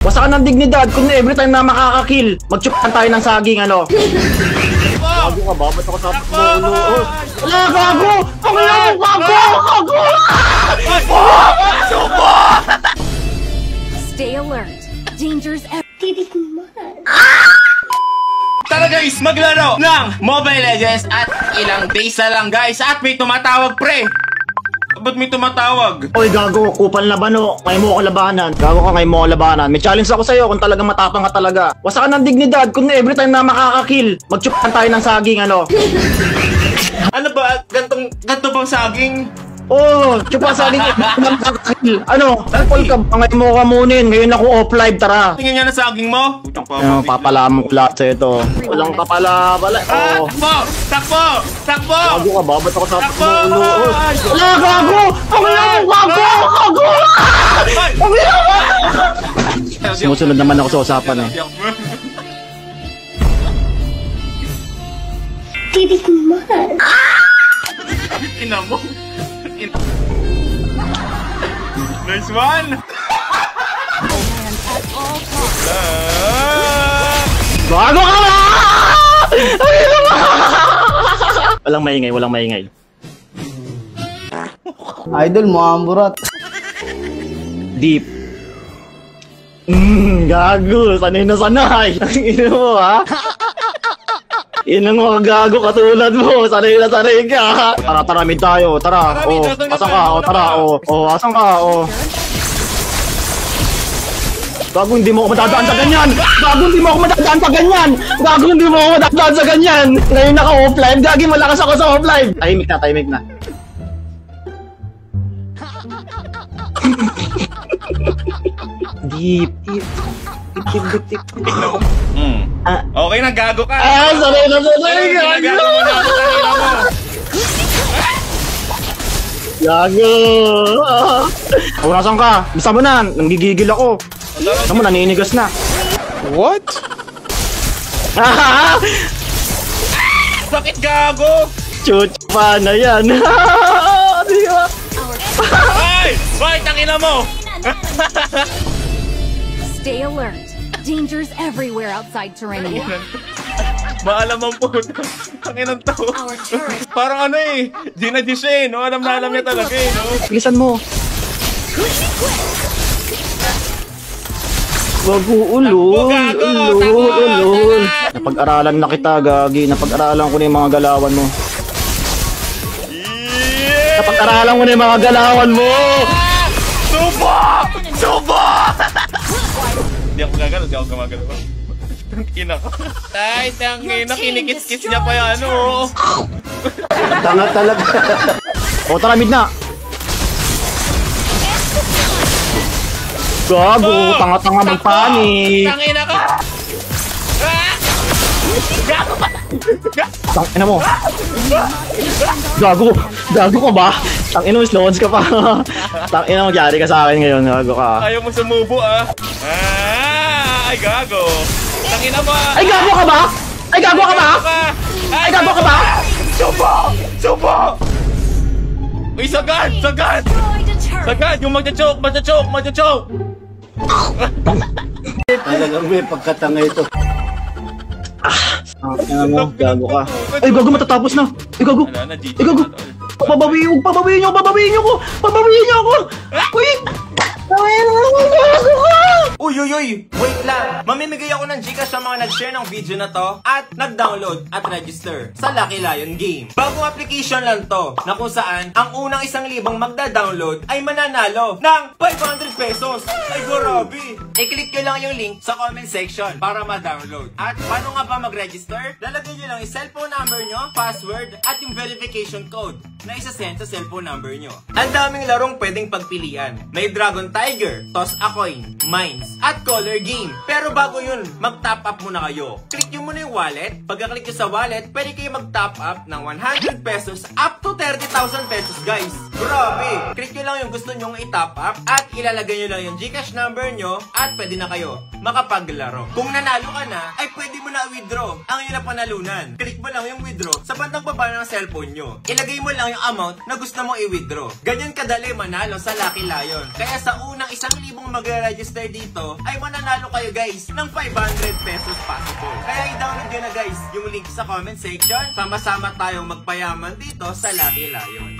Wasakan ng dignidad kung every time na makakakill, magtsupan tayo ng saging, ano? Gago ka ba? Ba't ako tapos mo ulo? Wala, gago! Panginoon, gago! Gago! Subo! Stay alert. Dangers Tara guys, maglaro ng Mobile Legends at ilang days na lang guys. At may tumatawag pre. Ba't may tumatawag? Oy gago, kupal na ba no? Ngayon mo ako labanan. Gago ka, ngayon mo ako labanan. May challenge ako sa'yo kung talagang matapang ka talaga. Wasakan ng dignidad kung every time na makakakill, magtsupan tayo ng saging, ano? Ano ba? Ganto bang saging? Oh, tsupan saging makakakill. Ano? Kupal ka ba? Ngayon mo kamunin. Ngayon ako off-live, tara. Tingin niya na saging mo? Ano, papalamon ko lahat sa'yo to. Walang kapala-bala. Oh. Takbo! Takbo! Gago ka ba? Ba't ako tapos mo ulo? Wala, gago! Panginoon, gago! Gago! Panginoon! Sumusunod naman ako sa usapan eh. Titik mo. Ina mo. Nice one! Gago ka ba? Walang maingay, walang maingay. Idol mo, amburat. Deep. Gago. Sanay na sanay. Ang ina mo, ha? Yan ang mga gago katulad mo. Sanay na sanay ka. Tara, tara, mid tayo. Tara. Oh, asan ka? Oh, tara. Oh, asan ka? Oh. Gago, hindi mo ako madadaan sa ganyan! Gago, hindi mo ako madadaan sa ganyan! Gago, hindi mo ako madadaan sa ganyan! Ngayon naka-off-live, gagi, malakas ako sa off-live! Tahimik na, tahimik na. Deep. Okay na, gago ka! Sanay na sanay! Gago! Gago! Oh, nasan ka? Basta mo na, nanggigigil ako. Alam mo, naninigas na. What? Bakit gago? Chuch pa na yan. Di ba? Ay! Bakit ang ina mo? Stay alert. Dangers everywhere outside Terrania. Maalamang po. Ang inang to. Parang ano eh. Gina Dishe, no? Alam na alam niya talaga eh, no? Bilisan mo. Gago, ulol. Ulol. Napag-aralan na kita, gagi. Napag-aralan ko na yung mga galawan mo. Napag-aralan ko na yung mga galawan mo. Subo! Subo! Hindi ako gagalaw, hindi ako gumagalaw. Tangina ko. Tay, tangina, kinikis-kis niya pa yan, ano? Tanga talaga. O, tara, mid na. Gago, tanga-tanga magpanik. Tangina ko! Gago pa! Tangina mo. Gago, gago ka ba? Tangina mo, slow-ons ka pa. Tangina mo, magyari ka sa akin ngayon, gago ka. Ayaw mo sumubo, ah. Ay, gago. Tangina mo, ah. Ay, gago ka ba? Ay, gago ka ba? Ay, gago ka ba? Subo! Subo! Uy, sagad! Sagad! Sagad! Yung magja-choke! Magja-choke! Magja-choke! Talagang may pagkatanga ito. Ano, gago ka. Ay, gago, matatapos na. Ay, gago. Wala na, GG. Ay, gago. Pababawiin niyo ako. Pabawiin niyo ako. Uy! Uy, wait lang. Mamimigay ako ng Gcash sa mga nag-share ng video na to at nag-download at register sa Lucky Lion Game. Bagong application lang to na kung saan ang unang 1,000 magda-download ay mananalo ng 500 pesos. Ay, grabe. I-click nyo lang yung link sa comment section para ma-download. At paano nga ba mag-register? Lalagay nyo lang yung cellphone number nyo, password, at yung verification code na isa-send sa cellphone number nyo. Ang daming larong pwedeng pagpilian. May Dragon Tiger, Toss a Coin, Mines, at Color Game. Pero bago yun, mag-top up muna kayo. Click nyo muna yung wallet. Pagka-click nyo sa wallet, pwede kayo mag-top up ng 100 pesos up to 30,000 pesos, guys. Grabe! Click nyo lang yung gusto nyong i-top up at ilalagay nyo lang yung Gcash number nyo at pwede na kayo makapaglaro. Kung nanalo ka na, ay pwede mo na withdraw ang iyong panalunan. Click mo lang yung withdraw sa bandang baba ng cellphone nyo. Ilagay mo lang yung amount na gusto mong i-withdraw. Ganyan kadali manalo sa Lucky Lion. Kaya sa unang 1,000 magre-register dito ay mananalo kayo guys ng 500 pesos possible. Kaya i-download nyo na guys yung link sa comment section. Sama-sama tayong magpayaman dito sa Lucky Lion.